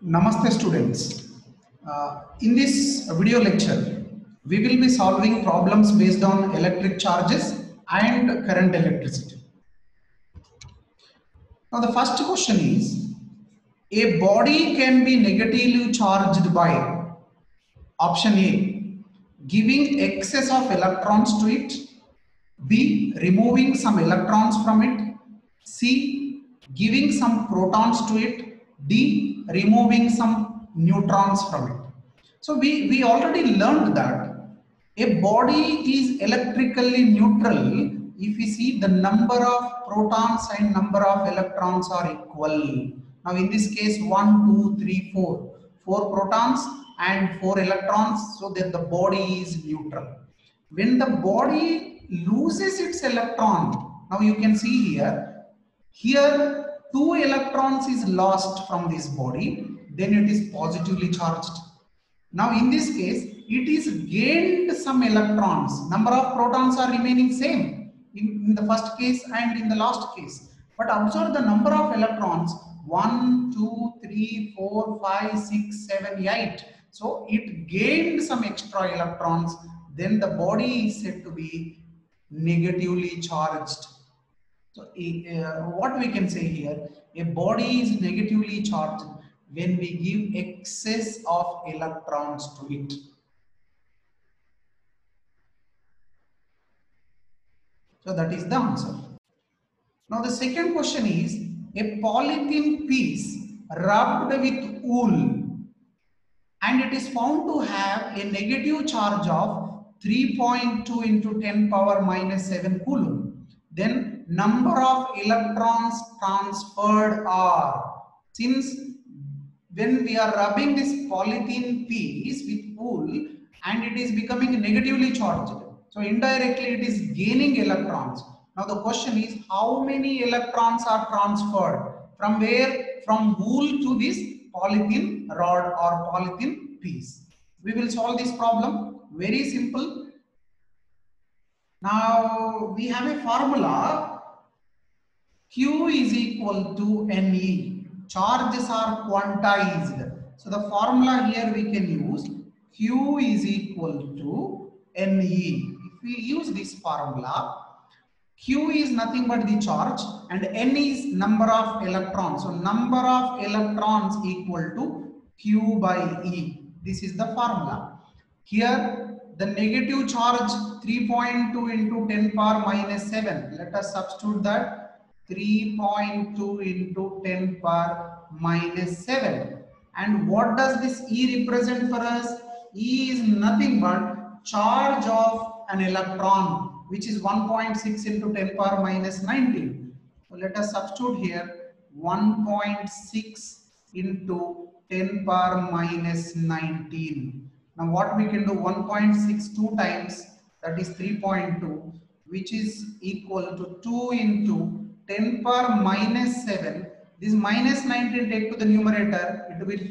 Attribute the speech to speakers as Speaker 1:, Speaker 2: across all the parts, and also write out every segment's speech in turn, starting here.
Speaker 1: Namaste students. In this video lecture, we will be solving problems based on electric charges and current electricity. Now the first question is, a body can be negatively charged by option A, giving excess of electrons to it, B, removing some electrons from it, C, giving some protons to it, D, removing some neutrons from it. So we already learned that a body is electrically neutral if we see the number of protons and number of electrons are equal. Now in this case 1, 2, 3, 4. 4 protons and 4 electrons, so that the body is neutral. When the body loses its electron, now you can see here 2 electrons is lost from this body, then it is positively charged. Now in this case, it is gained some electrons. Number of protons are remaining same in the first case and in the last case. But observe the number of electrons, 1, 2, 3, 4, 5, 6, 7, 8. So it gained some extra electrons. Then the body is said to be negatively charged. So what we can say here, a body is negatively charged when we give excess of electrons to it. So that is the answer. Now the second question is, a polythene piece rubbed with wool and it is found to have a negative charge of 3.2 into 10 power minus 7 coulomb. Then number of electrons transferred are, since when we are rubbing this polythene piece with wool and it is becoming negatively charged, so indirectly it is gaining electrons. Now the question is, how many electrons are transferred? From where? From wool to this polythene rod or polythene piece. We will solve this problem. Very simple. Now we have a formula. Q is equal to Ne. Charges are quantized. So the formula here we can use Q is equal to Ne. If we use this formula, Q is nothing but the charge and N is number of electrons. So number of electrons equal to Q by E. This is the formula. Here the negative charge 3.2 into 10 power minus 7. Let us substitute that 3.2 into 10 power minus 7. And what does this E represent for us? E is nothing but charge of an electron, which is 1.6 into 10 power minus 19. So let us substitute here 1.6 into 10 power minus 19. Now what we can do, 1.6 2 times, that is 3.2, which is equal to 2 into 10 power minus 7. This minus 19 take to the numerator, it will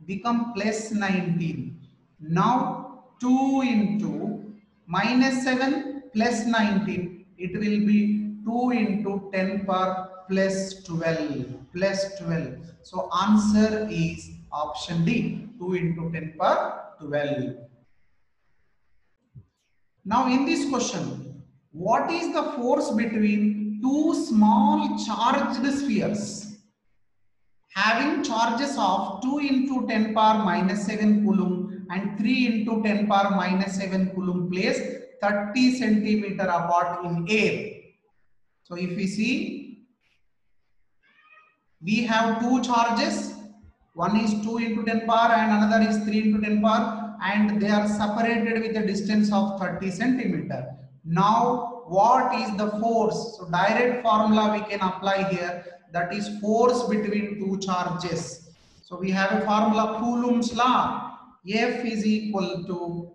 Speaker 1: become plus 19. Now 2 into minus 7 plus 19, it will be 2 into 10 power plus 12. So answer is option D, 2 into 10 power 12. Now in this question, what is the force between two small charged spheres having charges of 2 into 10 power minus 7 coulomb and 3 into 10 power minus 7 coulomb placed 30 centimeter apart in air? So if we see, we have two charges, one is 2 into 10 power and another is 3 into 10 power, and they are separated with a distance of 30 centimeter. Now what is the force? So direct formula we can apply here, that is force between two charges. So we have a formula, Coulomb's law. F is equal to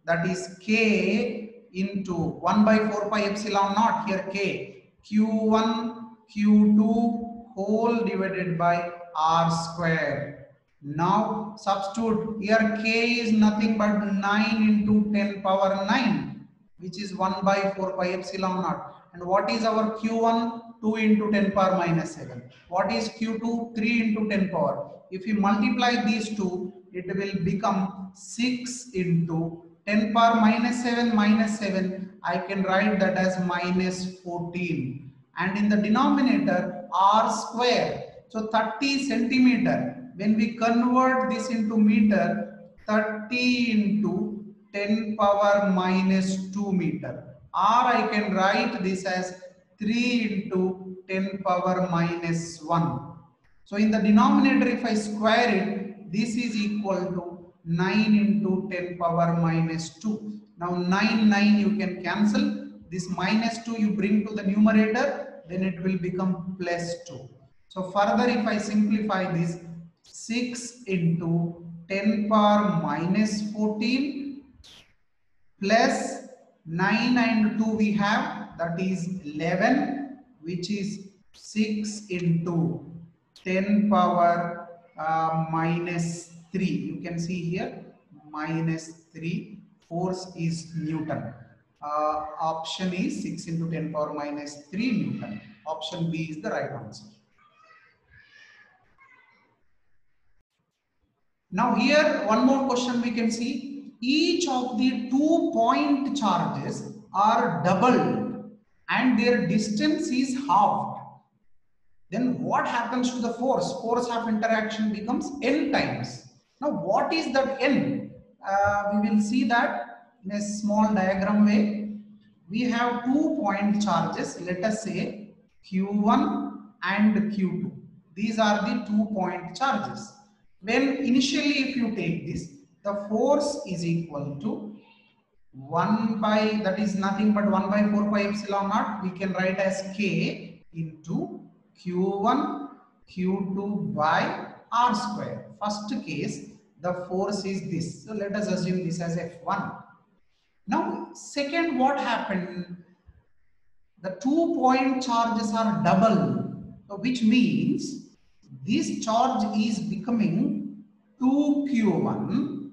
Speaker 1: that is K into 1 by 4 pi epsilon naught, here K, Q1 Q2 whole divided by R square. Now substitute here, K is nothing but 9 into 10 power 9, which is 1 by 4 pi epsilon naught. And what is our Q1? 2 into 10 power minus 7. What is Q2? 3 into 10 power. If you multiply these two, it will become 6 into 10 power minus 7 minus 7. I can write that as minus 14. And in the denominator, r square. So 30 centimeter. When we convert this into meter, 30 into 10 power minus 2 meter. Or I can write this as 3 into 10 power minus 1. So in the denominator, if I square it, this is equal to 9 into 10 power minus 2. Now 9 you can cancel. This minus 2 you bring to the numerator, then it will become plus 2. So further, if I simplify this, 6 into 10 power minus 14 plus 9 and 2 we have, that is 11, which is 6 into 10 power minus 3. You can see here minus 3. Force is Newton. Option is 6 into 10 power minus 3 Newton. Option B is the right answer. Now here one more question we can see. Each of the 2-point charges are doubled and their distance is halved. Then what happens to the force? Force of interaction becomes n times. Now what is that n? We will see that in a small diagram way. We have 2-point charges, let us say Q1 and Q2. These are the 2-point charges. When initially if you take this, the force is equal to 1 by, that is nothing but 1 by 4 pi epsilon naught. We can write as K into Q1 Q2 by R square. First case, the force is this. So let us assume this as F1. Now second, what happened? The 2-point charges are double, which means this charge is becoming 2Q1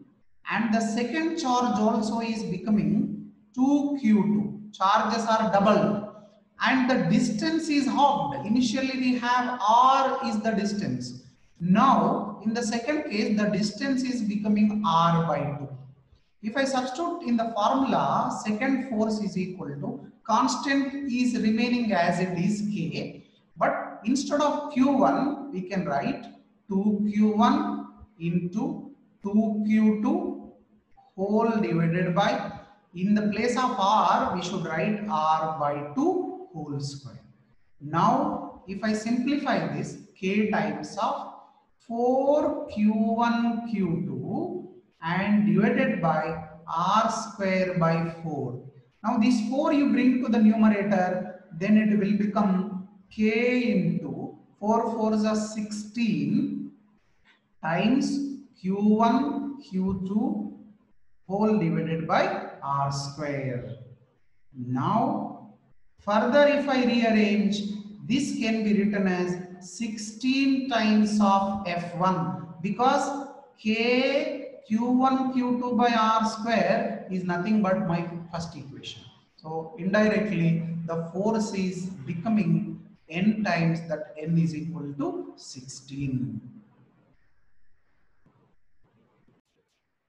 Speaker 1: and the second charge also is becoming 2Q2. Charges are double and the distance is halved. Initially we have R is the distance. Now in the second case, the distance is becoming R by 2. If I substitute in the formula, second force is equal to, constant is remaining as it is K, but instead of Q1, we can write 2Q1 into 2Q2 whole divided by, in the place of R, we should write R by 2 whole square. Now, if I simplify this, K times of 4Q1 Q2 and divided by R square by 4. Now this 4 you bring to the numerator, then it will become K into 4 4s are 16 times Q1 Q2 whole divided by R square. Now further if I rearrange, this can be written as 16 times of F1 because K Q1 Q2 by R square is nothing but my first equation. So indirectly the force is becoming n times that n is equal to 16.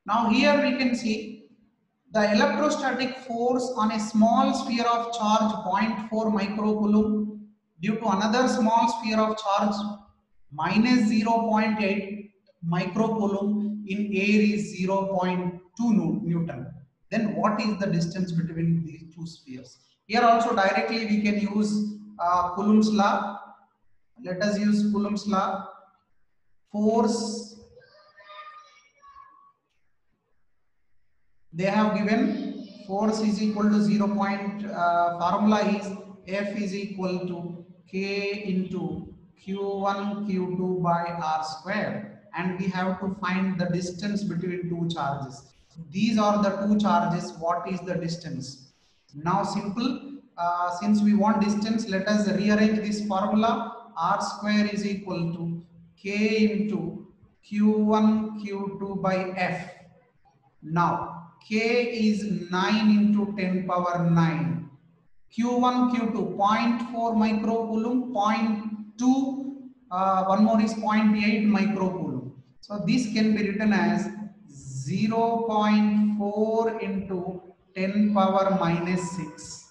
Speaker 1: Now here we can see the electrostatic force on a small sphere of charge 0.4 microcoulomb due to another small sphere of charge minus 0.8 microcoulomb in air is 0.2 Newton. Then what is the distance between these two spheres? Here also directly we can use Coulomb's law. Let us use Coulomb's law. Force, they have given force is equal to 0. Formula is F is equal to K into Q1 Q2 by R square, and we have to find the distance between two charges. These are the two charges. What is the distance? Now simple, since we want distance, let us rearrange this formula. R square is equal to K into Q1 Q2 by F. Now K is 9 into 10 power 9. Q1, Q2, 0.4 microcoulomb, 0.2, one more is 0.8 microcoulomb. So this can be written as 0.4 into 10 power minus 6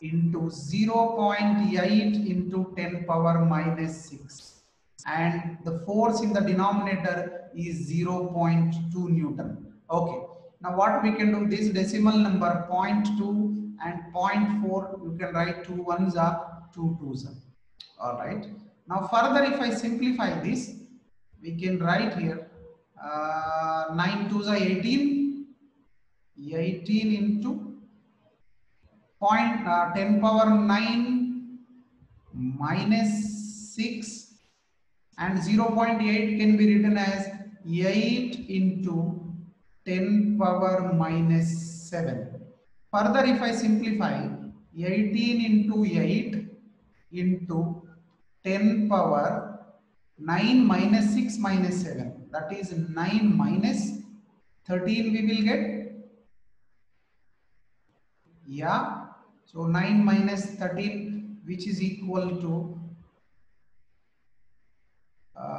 Speaker 1: into 0.8 into 10 power minus 6. And the force in the denominator is 0.2 Newton. Okay. Now what we can do, this decimal number 0.2 and 0.4, you can write 2 ones are 2 twos are. All right. Now further, if I simplify this, we can write here 9 twos are 18, 18 into 10 power 9 minus 6, and 0.8 can be written as 8 into 10 power minus 7. Further, if I simplify, 18 into 8 into 10 power 9 minus 6 minus 7, that is 9 minus 13 we will get. Yeah, so 9 minus 13, which is equal to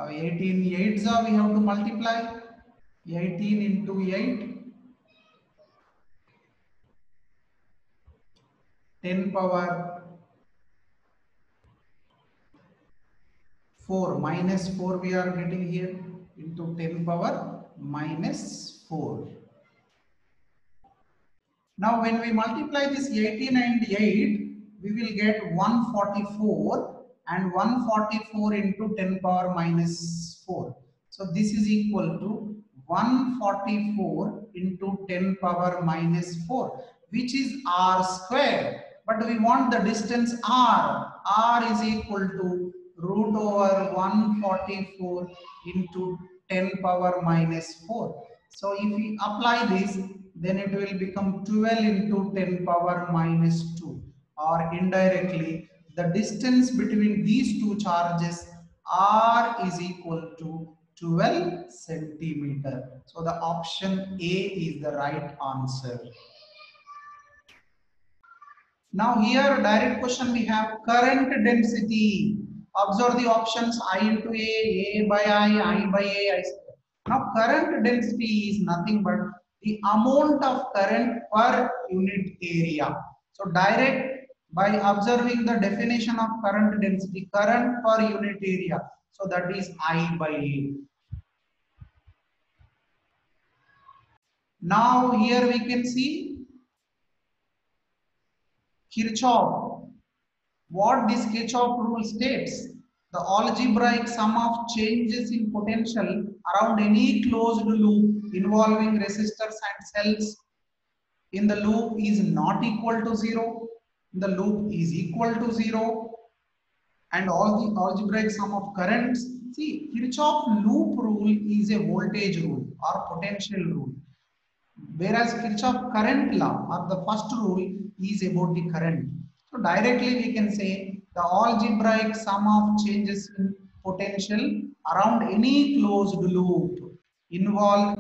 Speaker 1: 18 8s are, we have to multiply 18 into 8, 10 power 4 minus 4 we are getting here into 10 power minus 4. Now when we multiply this 18 and 8, we will get 144, and 144 into 10 power minus 4. So this is equal to 144 into 10 power minus 4, which is r square. But we want the distance r. R is equal to root over 144 into 10 power minus 4. So if we apply this, then it will become 12 into 10 power minus 2, or indirectly the distance between these two charges r is equal to 12 centimeter. So the option A is the right answer. Now here direct question, we have current density. Observe the options: I into A by I by I square. Now current density is nothing but the amount of current per unit area. So direct, by observing the definition of current density, current per unit area. So that is I by A. Now here we can see Kirchhoff. What this Kirchhoff rule states: the algebraic sum of changes in potential around any closed loop involving resistors and cells in the loop is not equal to 0. The loop is equal to 0, and all the algebraic sum of currents. See, Kirchhoff loop rule is a voltage rule or potential rule, whereas Kirchhoff current law or the first rule is about the current. So directly we can say the algebraic sum of changes in potential around any closed loop involving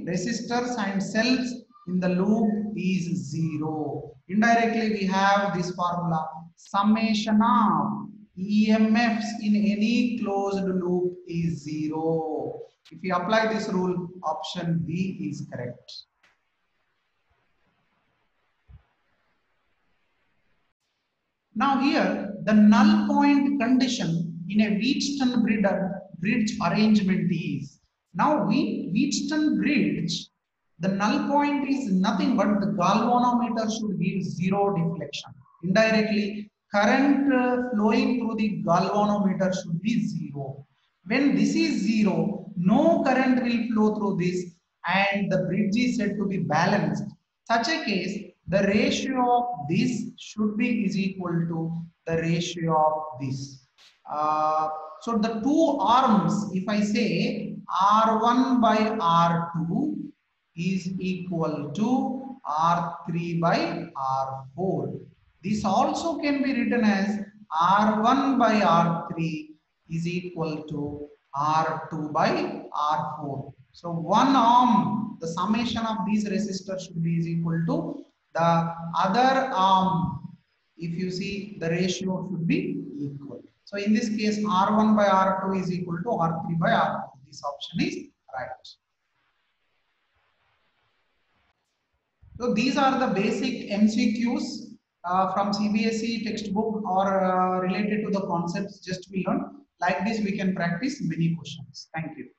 Speaker 1: resistors and cells in the loop is 0. Indirectly we have this formula: summation of EMFs in any closed loop is 0. If we apply this rule, option B is correct. Now here the null point condition in a Wheatstone bridge arrangement is, now Wheatstone bridge, the null point is nothing but the galvanometer should give 0 deflection. Indirectly current flowing through the galvanometer should be 0. When this is 0, no current will flow through this and the bridge is said to be balanced. Such a case, the ratio of this should be is equal to the ratio of this. So the two arms, if I say R1 by R2 is equal to R3 by R4. This also can be written as R1 by R3 is equal to R2 by R4. So one arm, the summation of these resistors should be is equal to the other arm, if you see, the ratio should be equal. So in this case, R1 by R2 is equal to R3 by R4. This option is right. So these are the basic MCQs from CBSE textbook or related to the concepts just we learned. Like this, we can practice many questions. Thank you.